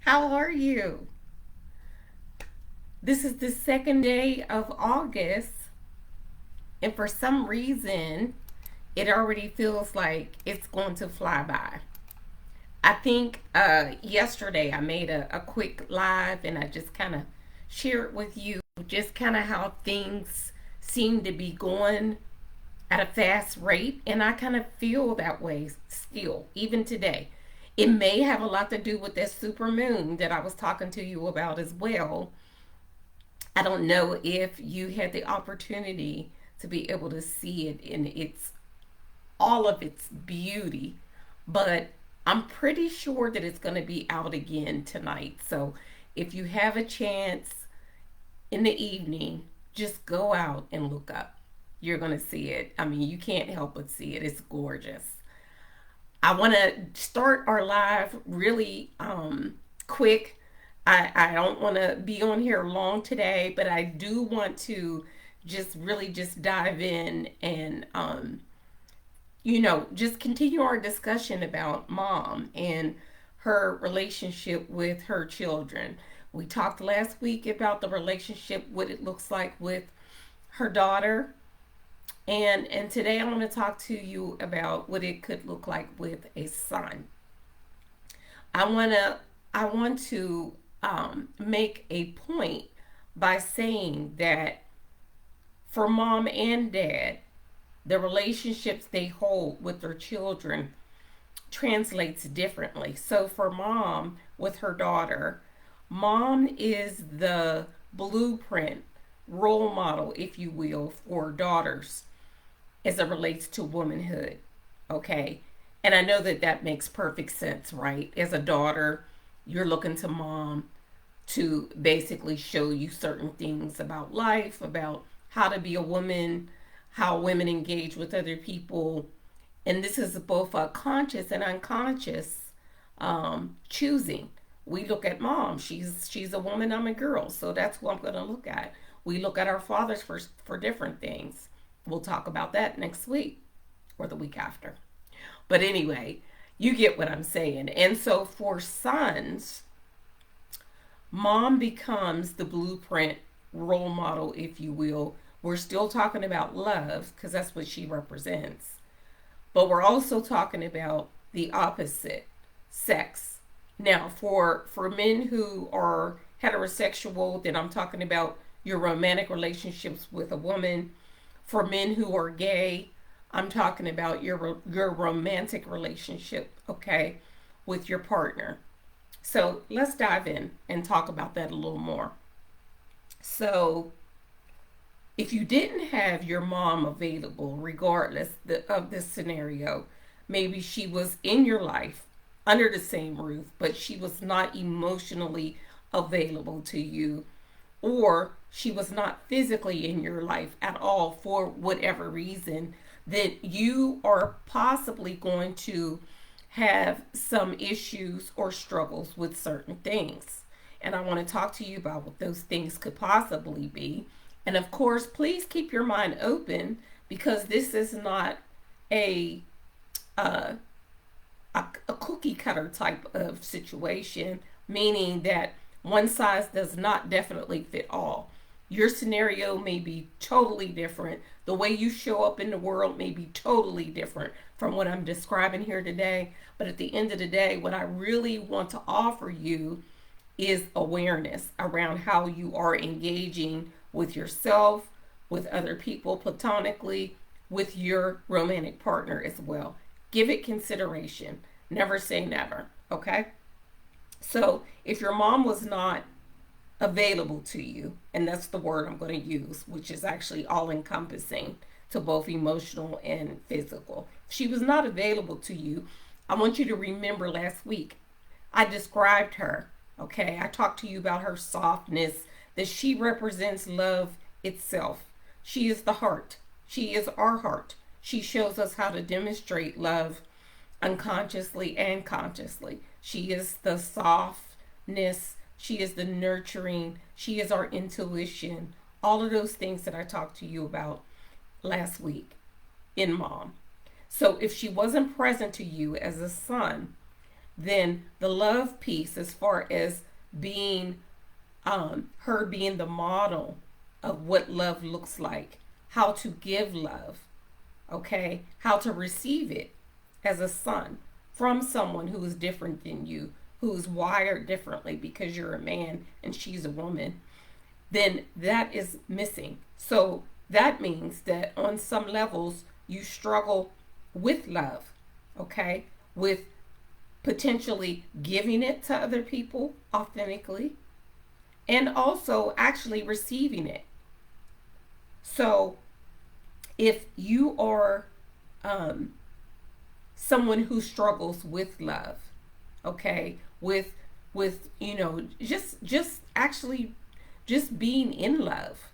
How are you? This is the second day of August, and for some reason, it already feels like it's going to fly by. I think yesterday I made a quick live and I just kind of shared with you just kind of how things seem to be going at a fast rate, and I kind of feel that way still, even today. It may have a lot to do with that super moon that I was talking to you about as well. I don't know if you had the opportunity to be able to see it in its all of its beauty, but I'm pretty sure that it's going to be out again tonight. So if you have a chance in the evening, just go out and look up. You're going to see it. I mean, you can't help but see it. It's gorgeous. I want to start our live really quick. I don't want to be on here long today, but I do want to just really just dive in and just continue our discussion about mom and her relationship with her children. We talked last week about the relationship, what it looks like with her daughter, and today I want to talk to you about what it could look like with a son. I want to I want to make a point by saying that for mom and dad, the relationships they hold with their children translates differently. So for mom with her daughter, mom is the blueprint, role model, if you will, for daughters as it relates to womanhood. Okay. And I know that that makes perfect sense, right? As a daughter, you're looking to mom to basically show you certain things about life, about how to be a woman, how women engage with other people. And this is both a conscious and unconscious choosing. We look at mom. She's a woman. I'm a girl. So that's who I'm going to look at. We look at our fathers for different things. We'll talk about that next week or the week after. But anyway, you get what I'm saying. And so for sons, mom becomes the blueprint role model, if you will. We're still talking about love because that's what she represents. But we're also talking about the opposite, sex. Now, for men who are heterosexual, then I'm talking about your romantic relationships with a woman. For men who are gay, I'm talking about your romantic relationship, okay, with your partner. So let's dive in and talk about that a little more. So if you didn't have your mom available, regardless of this scenario, maybe she was in your life under the same roof, but she was not emotionally available to you, or she was not physically in your life at all for whatever reason, then you are possibly going to have some issues or struggles with certain things. And I want to talk to you about what those things could possibly be. And of course, please keep your mind open because this is not a uh, a cookie cutter type of situation, meaning that one size does not definitely fit all. Your scenario may be totally different. The way you show up in the world may be totally different from what I'm describing here today. But at the end of the day, what I really want to offer you is awareness around how you are engaging with yourself, with other people platonically, with your romantic partner as well. Give it consideration. Never say never, okay? So, if your mom was not available to you, and that's the word I'm going to use, which is actually all encompassing to both emotional and physical. If she was not available to you, I want you to remember last week I described her, okay? I talked to you about her softness, that she represents love itself. She is the heart, she is our heart. She shows us how to demonstrate love unconsciously and consciously. She is the softness, she is the nurturing, she is our intuition. All of those things that I talked to you about last week in mom. So if she wasn't present to you as a son, then the love piece, as far as being her being the model of what love looks like, how to give love, okay, how to receive it as a son from someone who is different than you, who's wired differently because you're a man and she's a woman, then that is missing. So that means that on some levels you struggle with love, okay, with potentially giving it to other people authentically and also actually receiving it. So if you are someone who struggles with love, okay, with just actually just being in love.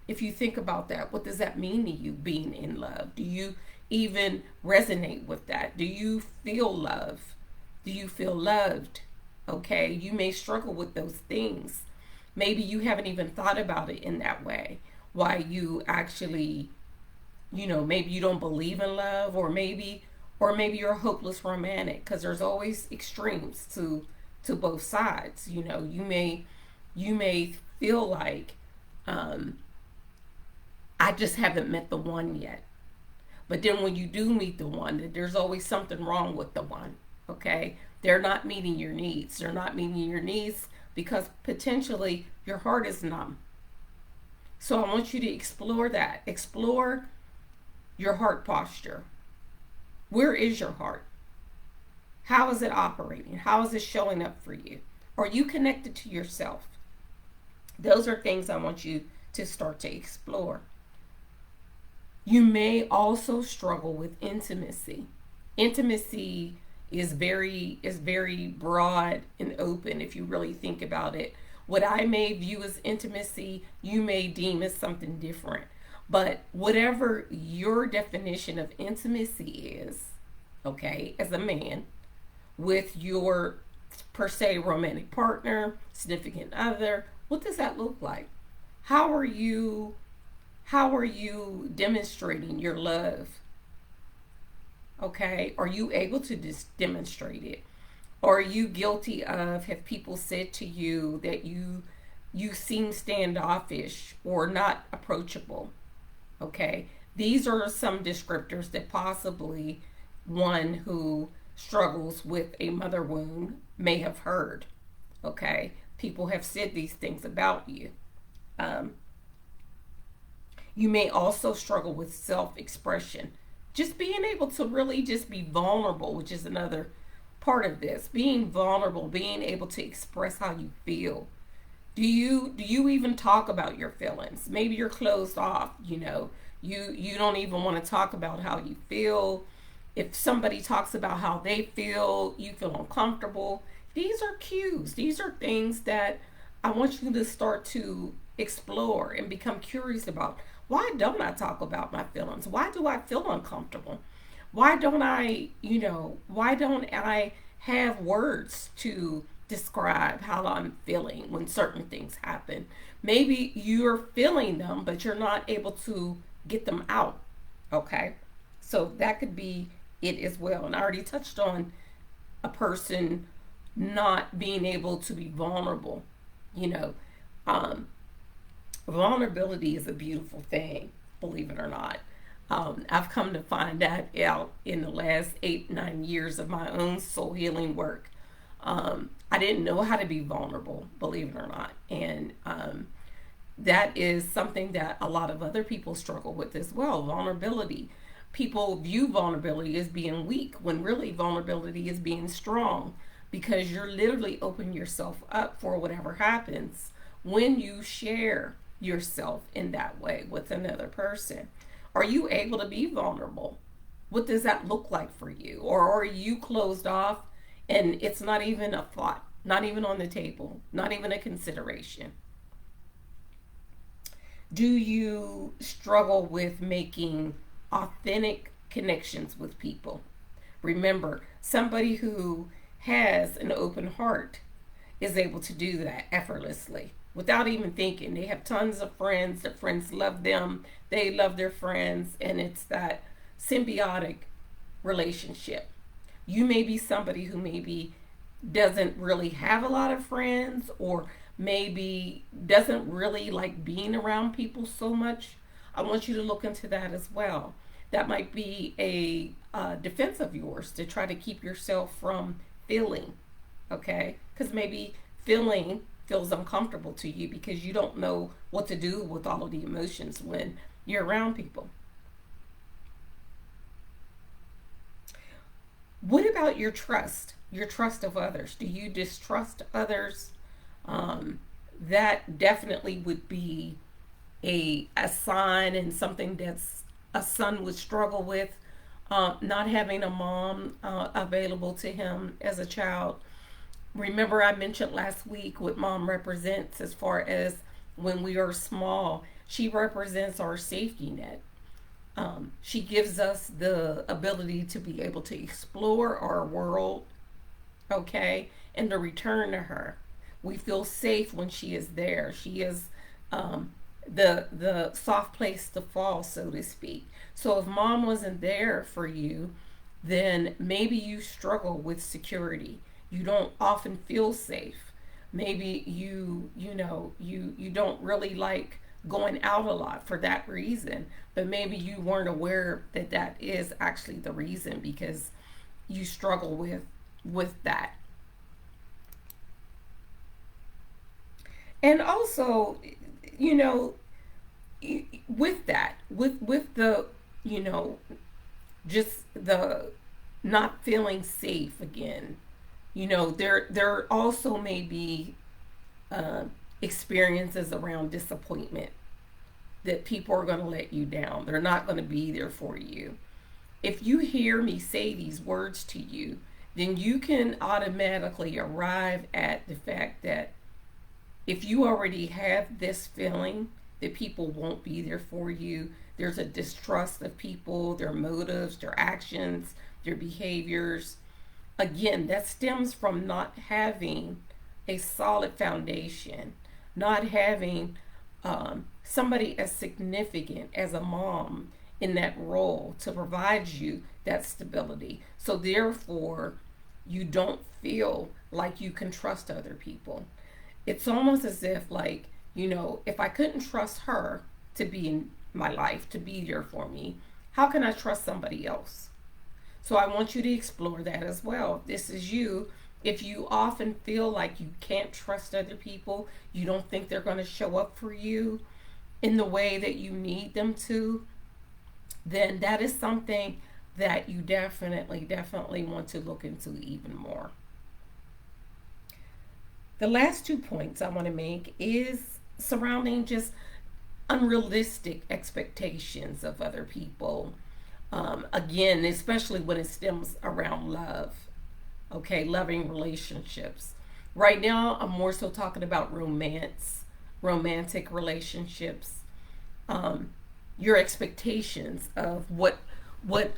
If you think about that, what does that mean to you, being in love? Do you even resonate with that? Do you feel love? Do you feel loved? Okay, you may struggle with those things. Maybe you haven't even thought about it in that way. Why you actually, maybe you don't believe in love, or maybe you're a hopeless romantic, because there's always extremes to both sides. You may feel like I just haven't met the one yet. But then when you do meet the one, there's always something wrong with the one. Okay? They're not meeting your needs. They're not meeting your needs because potentially your heart is numb. So I want you to explore that. Explore your heart posture. Where is your heart? How is it operating? How is it showing up for you? Are you connected to yourself? Those are things I want you to start to explore. You may also struggle with intimacy. Intimacy is very broad and open if you really think about it. What I may view as intimacy, you may deem as something different. But whatever your definition of intimacy is, okay, as a man, with your per se romantic partner, significant other, what does that look like? How are you demonstrating your love? Okay, are you able to demonstrate it? Or are you guilty of, have people said to you that you seem standoffish or not approachable? Okay, these are some descriptors that possibly one who struggles with a mother wound may have heard. Okay, people have said these things about you. You may also struggle with self-expression. Just being able to really just be vulnerable, which is another part of this. Being vulnerable, being able to express how you feel. Do you even talk about your feelings? Maybe you're closed off, You don't even want to talk about how you feel. If somebody talks about how they feel, you feel uncomfortable. These are cues. These are things that I want you to start to explore and become curious about. Why don't I talk about my feelings? Why do I feel uncomfortable? Why don't I have words to describe how I'm feeling when certain things happen? Maybe you're feeling them, but you're not able to get them out. Okay? So that could be it as well. And I already touched on a person not being able to be vulnerable. You know, um, Vulnerability is a beautiful thing, believe it or not. I've come to find that out in the last 8, 9 years of my own soul healing work. I didn't know how to be vulnerable, believe it or not. And that is something that a lot of other people struggle with as well, vulnerability. People view vulnerability as being weak when really vulnerability is being strong, because you're literally opening yourself up for whatever happens when you share yourself in that way with another person. Are you able to be vulnerable? What does that look like for you? Or are you closed off and it's not even a thought, not even on the table, not even a consideration? Do you struggle with making authentic connections with people? Remember, somebody who has an open heart is able to do that effortlessly without even thinking. They have tons of friends, their friends love them, they love their friends, and it's that symbiotic relationship. You may be somebody who maybe doesn't really have a lot of friends, or maybe doesn't really like being around people so much, I want you to look into that as well. That might be a defense of yours to try to keep yourself from feeling, okay? Because maybe feeling feels uncomfortable to you because you don't know what to do with all of the emotions when you're around people. What about your trust? Your trust of others? Do you distrust others? Um, that definitely would be a sign and something that's a son would struggle with. Not having a mom available to him as a child. Remember, I mentioned last week what mom represents as far as when we are small. She represents our safety net. She gives us the ability to be able to explore our world, okay, and to return to her. We feel safe when she is there. She is um, the soft place to fall, so to speak. So if mom wasn't there for you, then maybe you struggle with security. You don't often feel safe. Maybe you don't really like going out a lot for that reason, but maybe you weren't aware that that is actually the reason because you struggle with that. And also, you know, with that, with the, you know, just the not feeling safe again. There also may be uh, experiences around disappointment that people are going to let you down. They're not going to be there for you. If you hear me say these words to you, then you can automatically arrive at the fact that if you already have this feeling that people won't be there for you, there's a distrust of people, their motives, their actions, their behaviors. Again, that stems from not having a solid foundation, not having somebody as significant as a mom in that role to provide you that stability. So, therefore, you don't feel like you can trust other people. It's almost as if, like, if I couldn't trust her to be in my life, to be there for me, how can I trust somebody else? So I want you to explore that as well. This is you. If you often feel like you can't trust other people, you don't think they're going to show up for you in the way that you need them to, then that is something that you definitely want to look into even more. The last 2 points I want to make is surrounding just unrealistic expectations of other people. Again, especially when it stems around love, okay, loving relationships. Right now, I'm more so talking about romance, romantic relationships, um, your expectations of what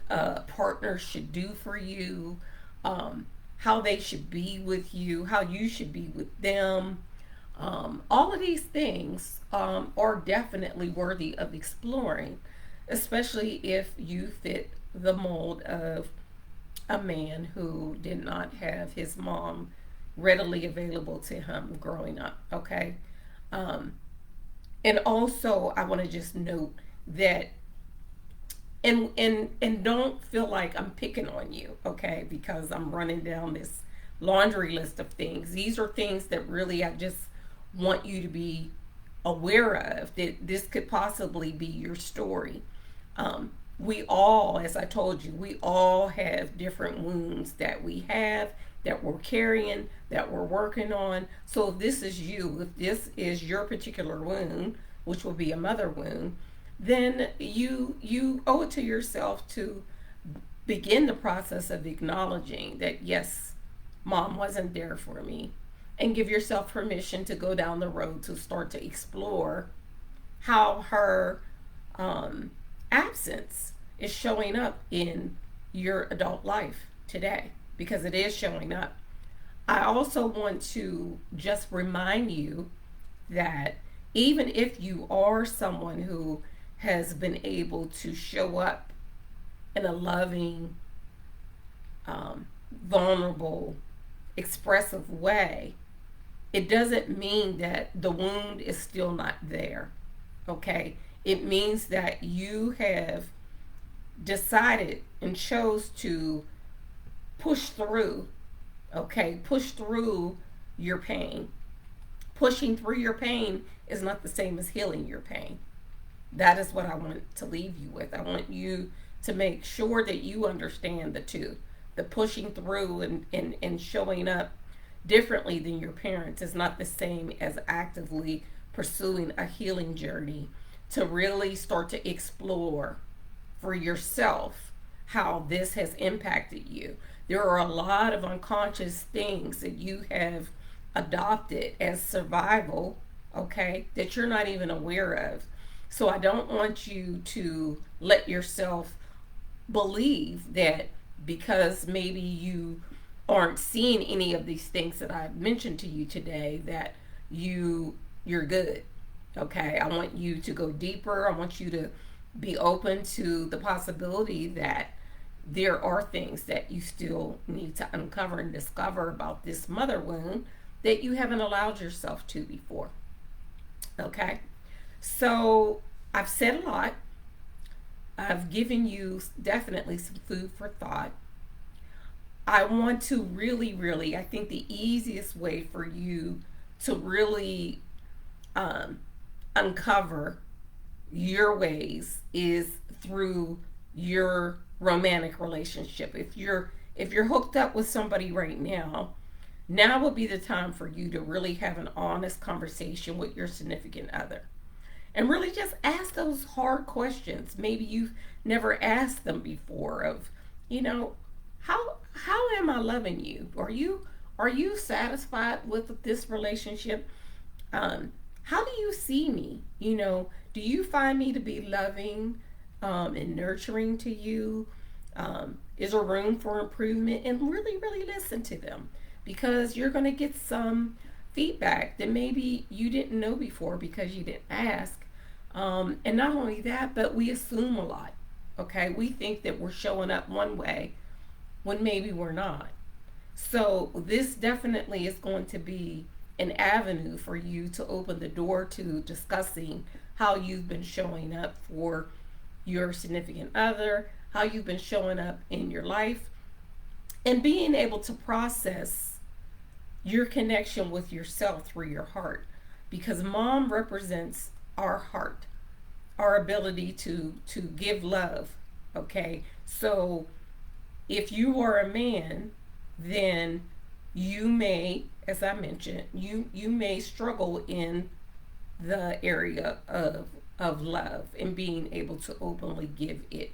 a partner should do for you, how they should be with you, how you should be with them. All of these things are definitely worthy of exploring, especially if you fit the mold of a man who did not have his mom readily available to him growing up. Okay. Um, and also, I want to just note that, and don't feel like I'm picking on you, okay, because I'm running down this laundry list of things. These are things that really I just want you to be aware of, that this could possibly be your story. We all, as I told you, we all have different wounds that we have, that we're carrying, that we're working on. So if this is you, if this is your particular wound, which will be a mother wound, then you owe it to yourself to begin the process of acknowledging that yes, mom wasn't there for me, and give yourself permission to go down the road to start to explore how her um, absence is showing up in your adult life today, because it is showing up. I also want to just remind you that even if you are someone who has been able to show up in a loving, vulnerable, expressive way, it doesn't mean that the wound is still not there. Okay? It means that you have decided and chose to push through. Okay? Push through your pain. Pushing through your pain is not the same as healing your pain. That is what I want to leave you with. I want you to make sure that you understand the two. The pushing through and showing up differently than your parents is not the same as actively pursuing a healing journey to really start to explore for yourself how this has impacted you. There are a lot of unconscious things that you have adopted as survival, okay, that you're not even aware of. So I don't want you to let yourself believe that because maybe you aren't seeing any of these things that I've mentioned to you today that you're good. Okay? I want you to go deeper. I want you to be open to the possibility that there are things that you still need to uncover and discover about this mother wound that you haven't allowed yourself to before. Okay? So I've said a lot. I've given you definitely some food for thought. I want to really, I think the easiest way for you to really um, uncover your ways is through your romantic relationship. If you're hooked up with somebody right now, now would be the time for you to really have an honest conversation with your significant other and really just ask those hard questions. Maybe you've never asked them before of, you know, how am I loving you? Are you satisfied with this relationship? How do you see me? Do you find me to be loving and nurturing to you? Is there room for improvement? And really listen to them because you're going to get some feedback that maybe you didn't know before because you didn't ask. And not only that, but we assume a lot. Okay, we think that we're showing up one way when maybe we're not. So this definitely is going to be an avenue for you to open the door to discussing how you've been showing up for your significant other, how you've been showing up in your life, and being able to process your connection with yourself through your heart. Because mom represents our heart, our ability to give love. Okay, so if you are a man, then you may, as I mentioned, you may struggle in the area of love and being able to openly give it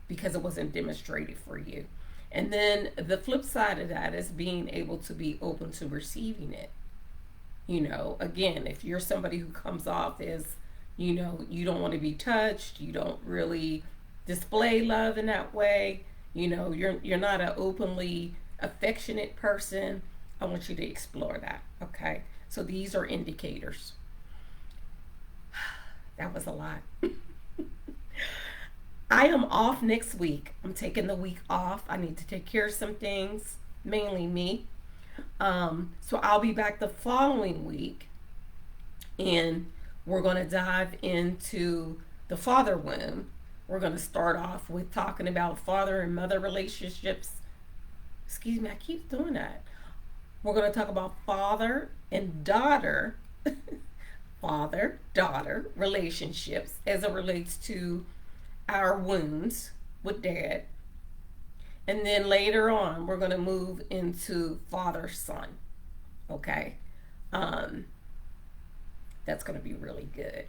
because it wasn't demonstrated for you. And then the flip side of that is being able to be open to receiving it. Again, if you're somebody who comes off as, you don't want to be touched, you don't really display love in that way, you're not an openly affectionate person, I want you to explore that. Okay, so these are indicators. That was a lot. I am off next week. I'm taking the week off. I need to take care of some things, mainly me. So I'll be back the following week, and we're going to dive into the father wound. We're going to start off with talking about father and mother relationships. Excuse me, I keep doing that. We're going to talk about father and daughter, father daughter relationships as it relates to our wounds with dad. And then later on, we're going to move into father son. Okay. That's going to be really good.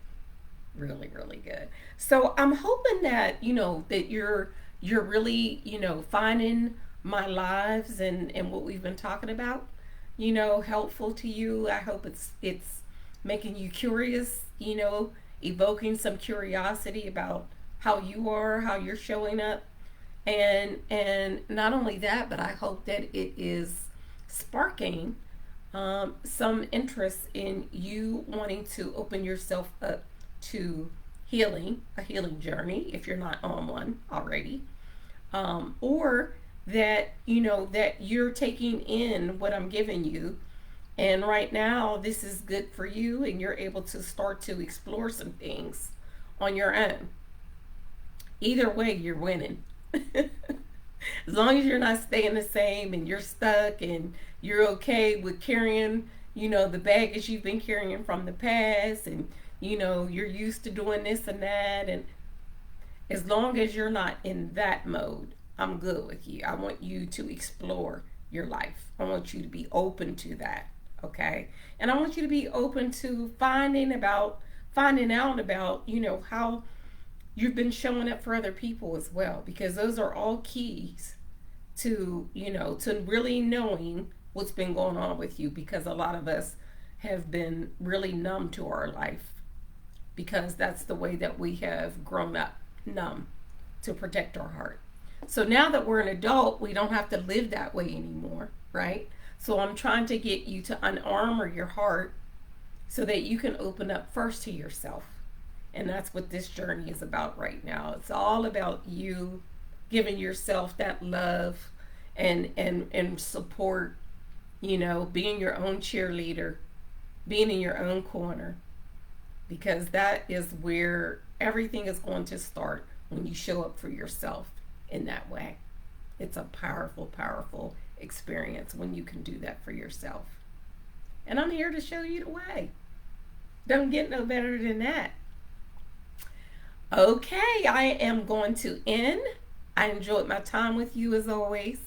Really good. So I'm hoping that, that you're really, finding my lives and what we've been talking about, helpful to you. I hope it's making you curious, evoking some curiosity about how you are, how you're showing up. And not only that, but I hope that it is sparking some interest in you wanting to open yourself up to healing, a healing journey, if you're not on one already, or that, that you're taking in what I'm giving you. And right now, this is good for you, and you're able to start to explore some things on your own. Either way, you're winning. As long as you're not staying the same and you're stuck and you're okay with carrying, the baggage you've been carrying from the past, and, you're used to doing this and that. And as long as you're not in that mode, I'm good with you. I want you to explore your life. I want you to be open to that. Okay. And I want you to be open to finding out about, how you've been showing up for other people as well, because those are all keys to, to really knowing what's been going on with you, because a lot of us have been really numb to our life, because that's the way that we have grown up, numb, to protect our heart. So now that we're an adult, we don't have to live that way anymore, right? So I'm trying to get you to unarmor your heart so that you can open up first to yourself. And that's what this journey is about right now. It's all about you giving yourself that love and support, being your own cheerleader, being in your own corner, because that is where everything is going to start, when you show up for yourself in that way. It's a powerful, powerful experience when you can do that for yourself. And I'm here to show you the way. Don't get no better than that. Okay, I am going to end. I enjoyed my time with you as always.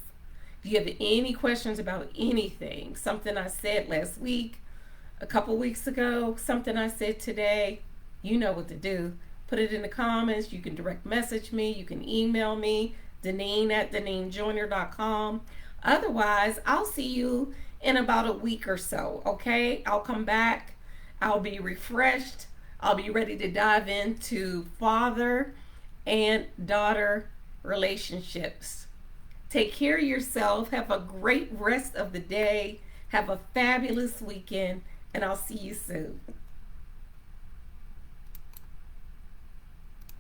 If you have any questions about anything, something I said last week, a couple weeks ago, something I said today, you know what to do. Put it in the comments. You can direct message me. You can email me, Deneen@DeneenJoyner.com. Otherwise, I'll see you in about a week or so, okay? I'll come back. I'll be refreshed. I'll be ready to dive into father and daughter relationships. Take care of yourself. Have a great rest of the day. Have a fabulous weekend, and I'll see you soon.